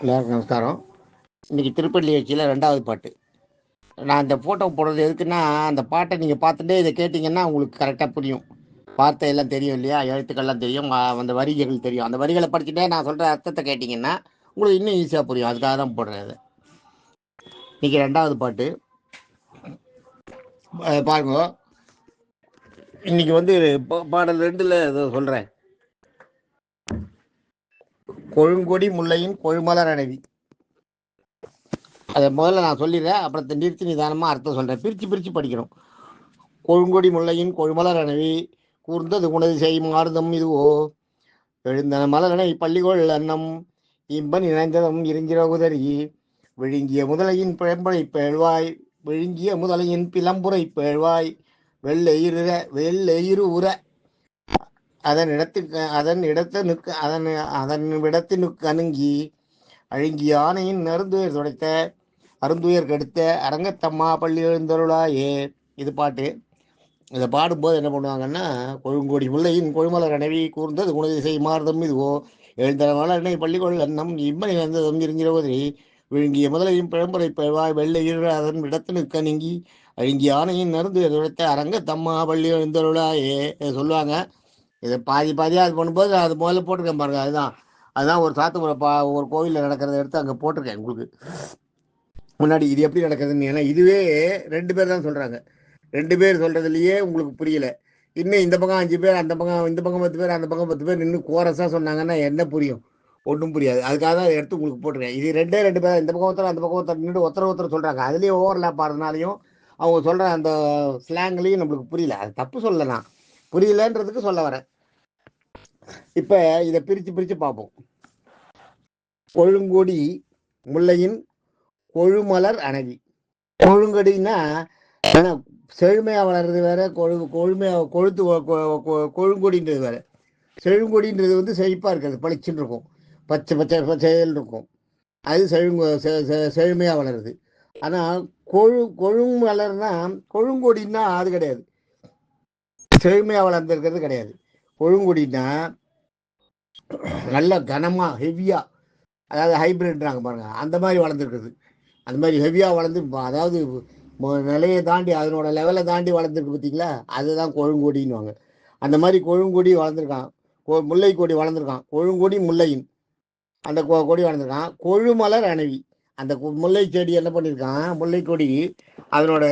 எல்லாருக்கும் நமஸ்காரம். இன்றைக்கி திருப்பள்ளி நிகழ்ச்சியில் 2வது பாட்டு. நான் இந்த ஃபோட்டோ போடுறது எதுக்குன்னா, அந்த பாட்டை நீங்கள் பார்த்துட்டே இதை கேட்டிங்கன்னா உங்களுக்கு கரெக்டாக புரியும். வார்த்தை எல்லாம் தெரியும் இல்லையா, எழுத்துக்கள்லாம் தெரியும், அந்த வரிகள் தெரியும். அந்த வரிகளை படிச்சுட்டே நான் சொல்கிற அர்த்தத்தை கேட்டிங்கன்னா உங்களுக்கு இன்னும் ஈஸியாக புரியும். அதுக்காக தான் போடுறேன் அது. இன்றைக்கி 2வது பாட்டு பாருங்க. இன்றைக்கி வந்து பாடல் 2ல் சொல்கிறேன். கொழுங்கொடி முல்லையின் கொழுமலர் அணைவி. அதை முதல்ல நான் சொல்லிடுறேன், அப்புறம் நிறுத்தி நிதானமாக அர்த்தம் சொல்கிறேன். பிரித்து படிக்கணும். கொழுங்கொடி முல்லையின் கொழுமலர் அணைவி கூர்ந்தது குணது செய்யும் மாறுதம் இதுவோ எழுந்தன மலரனை பள்ளிகொள் அன்னம் இம்பன் இணைந்ததும் இருஞ்சிற உதறி விழுங்கிய முதலையின் பிழம்புரை பேழ்வாய் விழுங்கிய முதலையின் பிளம்புரை பேழ்வாய் வெள்ளெயிறு உற அதன் இடத்தினுக்கு அணுங்கி அழுங்கிய ஆணையின் நருந்துயர் துடைத்த அருந்துயர் கெடுத்த அரங்கத்தம்மா பள்ளி எழுந்தருளாயே. இது பாட்டு. இதை பாடும்போது என்ன பண்ணுவாங்கன்னா, கொழுங்கொடி முல்லையின் கொழுமலர் அணைவி கூர்ந்தது குணதிசை மாறுதம் இதுவோ எழுந்த மலரணை பள்ளிகொள் அன்னம் இம்மனை வந்ததும் இருஞ்சிரவதிரி விழுங்கிய முதலையும் பிழம்புரை பெழ்வாய் வெள்ளை இரு அதன் இடத்தினுக்கு நீங்கி அழுங்கிய ஆணையின் நருந்து துடைத்த அரங்கத்தம்மா பள்ளி எழுந்தருளாயே சொல்லுவாங்க. இதை பாதியாக அது பண்ணும்போது அது முதல்ல போட்டிருக்கேன் பாருங்க. அதுதான் ஒரு சாத்துமுறை ஒரு கோவிலில் நடக்கிறத எடுத்து அங்கே போட்டிருக்கேன் உங்களுக்கு முன்னாடி. இது எப்படி நடக்குதுன்னு, ஏன்னா இதுவே 2 பேர் தான் சொல்கிறாங்க. 2 பேர் சொல்கிறதுலையே உங்களுக்கு புரியல. இன்னும் இந்த பக்கம் 5 பேர், அந்த பக்கம் இந்த பக்கம் 10 பேர், அந்த பக்கம் 10 பேர் இன்னும் கோரஸாக சொன்னாங்கன்னா என்ன புரியும்? ஒன்றும் புரியாது. அதுக்காக தான் எடுத்து உங்களுக்கு போட்டிருக்கேன். இது 2 பேர், இந்த பக்கம் ஒருத்தர் அந்த பக்கம் ஒருத்தர் நின்று ஒருத்தர் சொல்கிறாங்க. அதுலேயே ஓவர்லேப் ஆகிறதுனாலையும் அவங்க சொல்கிற அந்த ஸ்லாங்லேயும் நம்மளுக்கு புரியல. அது தப்பு சொல்லலாம், புரியலன்றதுக்கு சொல்ல வரேன். இப்போ இதை பிரித்து பார்ப்போம். கொழுங்கொடி முல்லையின் கொழுமலர் அணைவி. கொழுங்கடின்னா செழுமையாக வளர்றது வேற, கொழுங்கொடின்றது வேற. செழுங்கொடின்றது வந்து செழிப்பாக இருக்கிறது, பளிச்சுன்னு இருக்கும், பச்சை செயல் இருக்கும். அது செழுமையாக வளருது. ஆனால் கொழுமலர்னா கொழுங்கொடின்னா அது கிடையாது, செழுமையாக வளர்ந்துருக்கிறது கிடையாது. கொழுங்கொடின்னா நல்ல கனமாக ஹெவியாக, அதாவது ஹைபிரிட்றாங்க பாருங்க, அந்த மாதிரி வளர்ந்துருக்குது. அந்த மாதிரி ஹெவியாக வளர்ந்து, அதாவது நிலையை தாண்டி அதனோட லெவலை தாண்டி வளர்ந்துருக்கு பார்த்தீங்களா, அதுதான் கொழுங்கொடின்னுவாங்க. அந்த மாதிரி கொழுங்கொடி வளர்ந்துருக்கான், முல்லை கொடி வளர்ந்துருக்கான். கொழுங்கொடி முல்லையின் அந்த கொடி வளர்ந்துருக்கான். கொழுமலர் அணைவி, அந்த முல்லை செடி என்ன பண்ணியிருக்கான், முல்லை கொடி அதனோட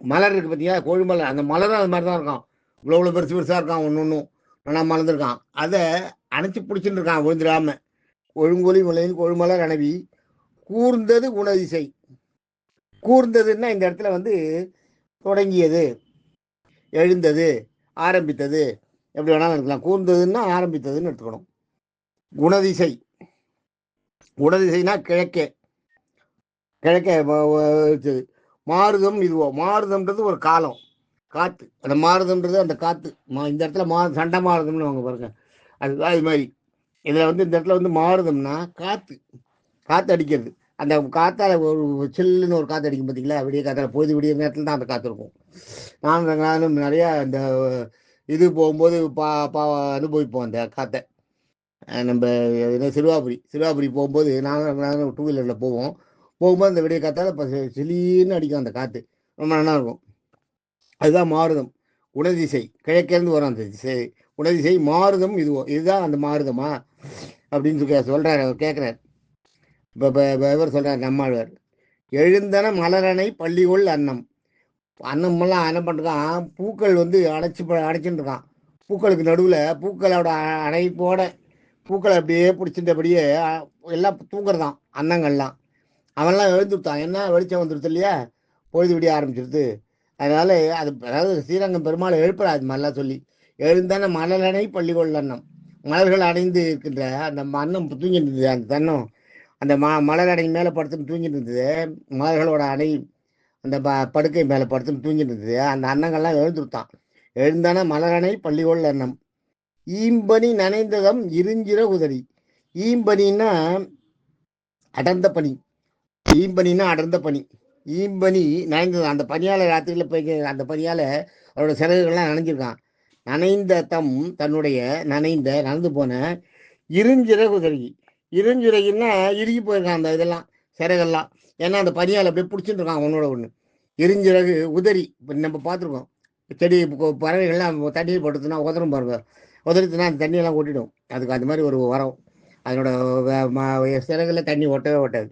மலர் இருக்குது பார்த்தீங்களா, கொழுமலர். அந்த மலரும் அது மாதிரி தான் இருக்கான், இவ்வளோ பெருசாக இருக்கான், ஒன்றும் நல்லா மலர்ந்துருக்கான். அதை அணைச்சி பிடிச்சின்னு இருக்கான் விழுந்துடாம. கொழுங்கொடி முல்லையின் கொழுமலர் அணைவி கூர்ந்தது குணதிசை. கூர்ந்ததுன்னா இந்த இடத்துல வந்து தொடங்கியது, எழுந்தது, ஆரம்பித்தது, எப்படி வேணாலும் இருக்கலாம். கூர்ந்ததுன்னா ஆரம்பித்ததுன்னு எடுத்துக்கணும். குணதிசைனா கிழக்கே மாறுதம் இதுவோ. மாறுதம்ன்றது ஒரு காலம், காற்று. அந்த மாறுதம்ன்றது அந்த காற்று. இந்த இடத்துல சண்டை மாறுதம்னு வாங்க பாருங்க, அதுதான் இது மாதிரி. இதில் வந்து இந்த இடத்துல வந்து மாறுதம்னா காற்று அடிக்கிறது. அந்த காற்றால் ஒரு சில்லுன்னு ஒரு காற்று அடிக்கும் பார்த்தீங்களா, விடிய காற்றால் விடிய நேரத்தில் தான் அந்த காற்று இருக்கும். நானும் நிறையா இந்த இது போகும்போது அனுபவிப்போம் அந்த காற்றை. நம்ம சிறுவாபுரி போகும்போது நாங்கள் 2 வீலரில் போகும்போது அந்த விடிய காற்றால் இப்போ சிலின்னு அடிக்கும் அந்த காற்று, ரொம்ப நல்லா இருக்கும். அதுதான் மாறுதம். குணதிசை கிழக்கேருந்து வரும் அந்த திசை, குணதிசை மாறுதம் இதுவோ. இதுதான் அந்த மாறுதமா அப்படின்னு சொல்கிறார், அவர் கேட்குறார். இப்போ இவர் சொல்கிறார் நம்மாழ்வார், எழுந்தன மலரணை பள்ளிகொள் அன்னம். அன்னமெல்லாம் என்ன பண்ணுறான், பூக்கள் வந்து அடைச்சின்னு இருக்கான். பூக்களுக்கு நடுவில் பூக்களோட அணைப்போட பூக்களை அப்படியே பிடிச்சிட்டபடியே எல்லாம் தூங்குறதான் அன்னங்கள்லாம். அவன்லாம் எழுந்துட்டான், என்ன வெளிச்சம் வந்துடுது இல்லையா, பொழுது விடிய ஆரம்பிச்சிருது. அதனால அதாவது ஸ்ரீரங்கம் பெருமாள் எழுப்புறாரு அது மாதிரிலாம் சொல்லி. எழுந்தான மலரணை பள்ளிகொள் அன்னம். மலர்கள் அடைந்து இருக்கின்ற அந்த அன்னம் தூங்கிட்டு இருந்தது. அந்த தன்னம் அந்த மலர் அணை மேலே படுத்துன்னு தூங்கிட்டு இருந்தது. மலர்களோட அணை அந்த படுக்கை மேலே படுத்துன்னு தூங்கிட்டு இருந்தது. அந்த அன்னங்கள்லாம் எழுந்துருத்தான். எழுந்தான மலரணை பள்ளிகொள் அன்னம் ஈம்பனி நனைந்ததம் இருஞ்சிற உதறி. ஈம்பனின்னா அடர்ந்த பனி, ஈம்பனின்னா அடர்ந்த பனி. ஈம்பனி நனைந்தது, அந்த பனியால் ராத்திரியில் போய் அந்த பனியால் அவரோட சிறகுகள்லாம் நனைஞ்சிருக்கான். நனைந்த தன்னுடைய நனைந்து போன இருஞ்சிற உதறி. இருஞ்சிறகுன்னா இறுகி போயிருக்கான் அந்த இதெல்லாம் சிறகெல்லாம். ஏன்னா அந்த பனியால் அப்படியே பிடிச்சிட்டு இருக்கான் ஒன்னோட ஒன்று. இருஞ்சிறகு உதறி இப்போ நம்ம பார்த்துருக்கோம். செடி பறவைகள்லாம் தண்ணியில் போட்டுதுன்னா உதரும் பாருங்க. உதறிச்சுன்னா அந்த தண்ணியெல்லாம் ஓட்டிடும். அதுக்கு அது மாதிரி ஒரு உரம். அதனோட சிறகுல தண்ணி ஒட்டவே ஓட்டாது.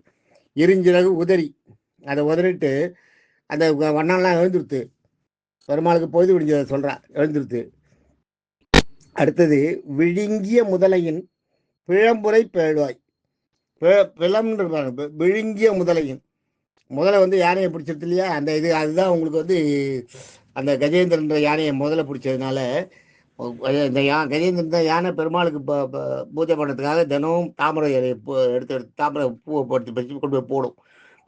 இருஞ்சிறகு உதறி அதை உதறிட்டு அந்த வண்ணம்லாம் எழுந்துருத்து. பெருமாளுக்கு பொழுது விடிஞ்சதை சொல்கிறா, எழுந்துருத்து. அடுத்தது விழுங்கிய முதலையின் பிழம்புரை பேழ்வாய். பிளம்ன்றாங்க விழுங்கிய முதலையின். முதல்ல வந்து யானையை பிடிச்சிருது இல்லையா, அந்த இது அதுதான் உங்களுக்கு வந்து அந்த கஜேந்திரன்ற யானையை முதல்ல பிடிச்சதுனால இந்த கஜேந்திரன் யானை பெருமாளுக்கு பூஜை பண்ணுறதுக்காக தினமும் தாமரை இலையை எடுத்து தாமரை பூவை பறித்து கொண்டு போய் போடும்,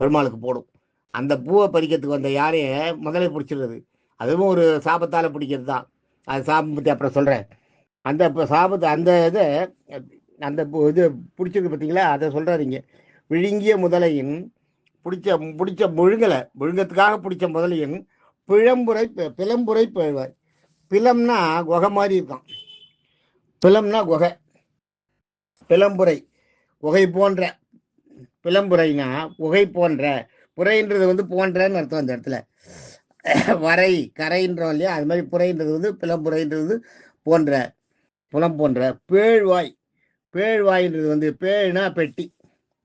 பெருமாளுக்கு போடும். அந்த பூவை பறிக்கிறதுக்கு வந்த யானையை முதல்ல பிடிச்சிடுறது. அதுவும் ஒரு சாபத்தால் பிடிக்கிறது தான். அது சாபம் பற்றி அப்புறம் சொல்கிறேன். அந்த இப்போ சாபத்தை அந்த இதை அந்த இது பிடிச்சிருக்கு பார்த்தீங்களா, அதை சொல்கிறாருங்க. விழுங்கிய முதலையின் பிடிச்ச முழுங்கத்துக்காக பிடிச்ச முதலையின் பிளம்புரை பேழ்வாய். பிளம்னா குகை மாதிரி இருக்கான். பிளம்னா குகை, பிளம்புரை குகை போன்ற. பிளம்புரைனா குகை போன்ற, புரைன்றது வந்து போன்றன்னு அர்த்தம். அந்த இடத்துல வரை கரைன்றோம் இல்லையா, அது மாதிரி புரைன்றது வந்து பிளம்புரைன்றது போன்ற, புலம் போன்ற. பேழ்வாய், பேழ்வாயின்றது வந்து பேழ்னா பெட்டி,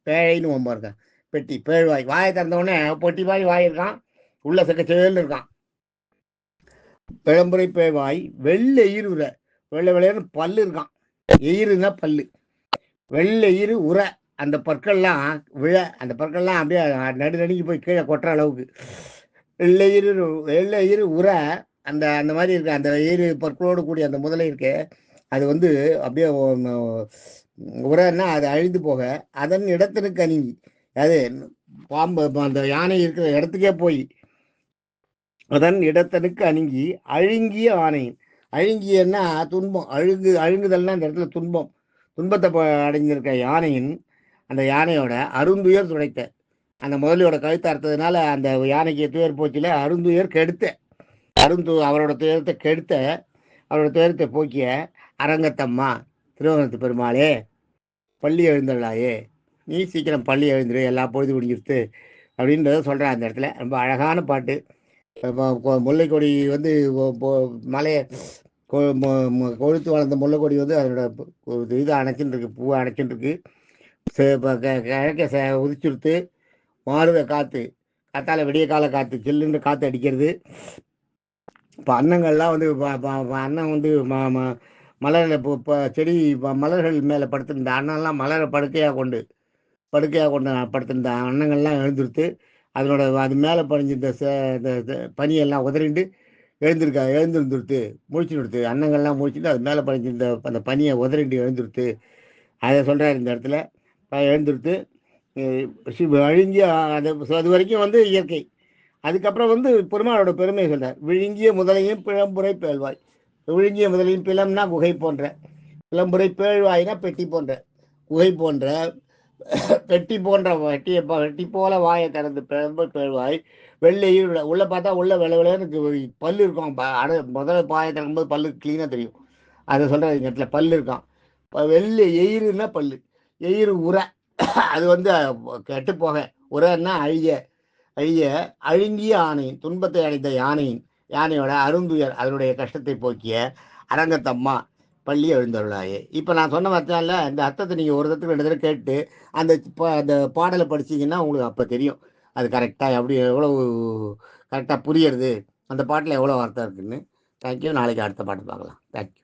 பேழைன்னு ஒம்பா இருக்கான். பெட்டி பேழ்வாய். வாயை திறந்தவுடனே பொட்டி மாதிரி வாய் இருக்கான், உள்ள செக்கச்சேல்னு இருக்கான். பிழம்புரை பேழ்வாய் வெள்ளை எயிறு உரை. வெள்ளை வெள்ளையன்னு பல்லு இருக்கான். எயிருன்னா பல்லு. வெள்ளை எயிறு உரை. அந்த பற்கள்லாம் அந்த பற்கள்லாம் அப்படியே நடுநடுங்கி போய் கீழே கொட்டுற அளவுக்கு வெள்ளை எயிறு உரை. அந்த அந்த மாதிரி இருக்கு. அந்த எயிறு பற்களோடு கூடிய அந்த முதலை இருக்கு, அது வந்து அப்படியே உரைன்னா அது அழிந்து போக அதன் இடத்திற்கு அணுகி, அது பாம்பு அந்த யானை இருக்கிற இடத்துக்கே போய் அதன் இடத்தனுக்கு அணுகி அழுங்கிய ஆணையின். அழுங்கியன்னா துன்பம், அழுங்குதல்னா அந்த இடத்துல துன்பம், துன்பத்தை அடைஞ்சிருக்க யானையின். அந்த யானையோட அருந்துயர் துடைத்த. அந்த முதலியோட கழுத்தை அறுத்ததுனால அந்த யானைக்கு துயர் போச்சுல, அருந்துயர் கெடுத்த. அவரோட துயரத்தை கெடுத்த, அவரோட துயரத்தை போக்கிய அரங்கத்தம்மா திருவனத்து பெருமாளே, பள்ளி எழுந்தள்ளாயே, நீ சீக்கிரம் பள்ளி எழுந்துரு, எல்லா பொழுது முடிஞ்சிருத்து அப்படின்றத சொல்கிறேன் அந்த இடத்துல. ரொம்ப அழகான பாட்டு. முல்லை கொடி வந்து மலையை கொழுத்து வளர்ந்த முல்லை கொடி வந்து அதனோட இதை அணைச்சின்னு இருக்கு, பூவை அணைச்சின்னு இருக்கு. கிழக்க உதிச்சுடுத்து மாறுத காற்று, காத்தால விடிய கால காற்று, சில்லுன்ற காற்று அடிக்கிறது. இப்போ அன்னங்கள்லாம் வந்து அன்னம் வந்து மலரில் இப்போ செடி மலர்கள் மேலே படுத்திருந்த அன்னம்லாம் மலரை படுக்கையாக கொண்டு படுத்திருந்த அன்னங்கள்லாம் எழுந்துருத்து. அதனோட அது மேலே படிஞ்சிருந்த பனியெல்லாம் உதறிண்டு எழுந்திருந்துருத்து, முழிச்சு கொடுத்து. அன்னங்கள்லாம் முழிச்சுட்டு அது மேலே படிஞ்சிருந்த அந்த பனியை உதறிண்டு எழுந்துருத்து. அதை சொல்கிறார் இந்த இடத்துல. எழுந்துருத்து அழுங்கிய அது வரைக்கும் வந்து இயற்கை. அதுக்கப்புறம் வந்து பெருமாளோட பெருமையை சொல்கிறார். விழுங்கிய முதலையும் பிழம்புரை பேழ்வாய். விழுங்கிய முதலையும் பிளம்னா குகை போன்ற, பிளம்புரை பேழ்வாய்னா பெட்டி போன்ற, குகை போன்ற, பெட்டி போன்ற வெட்டி போல வாயை திறந்து பிழம்பு பேழ்வாய். வெள்ளை உள்ள பார்த்தா உள்ள வெள்ளை வெள்ளைன்னு பல்லு இருக்கும். முதல்ல வாயை திறக்கும்போது பல்லு கிளீனாக தெரியும். அதை சொல்கிற இந்த இடத்துல பல்லு இருக்கான். வெள்ளை எயிருன்னா பல்லு, எயிறு உரை. அது வந்து கெட்டு போக, உரைன்னா அழிய அழுங்கிய ஆணையின், துன்பத்தை அடைந்த யானையோட அருந்துயர், அதனுடைய கஷ்டத்தை போக்கிய அரங்கத்தம்மா பள்ளி எழுந்தருளாயே. இப்போ நான் சொன்ன வார்த்தையால இந்த அர்த்தத்தை நீங்கள் ஒரு தடவை 2 தடவை கேட்டு அந்த பாடலை படிச்சிங்கன்னா உங்களுக்கு அப்போ தெரியும் அது கரெக்டாக எப்படி எவ்வளவு கரெக்டாக புரியுறது, அந்த பாட்டில் எவ்வளோ அர்த்தம் இருக்குதுன்னு. தேங்க்யூ. நாளைக்கு அடுத்த பாட்டு பார்க்கலாம். தேங்க்யூ.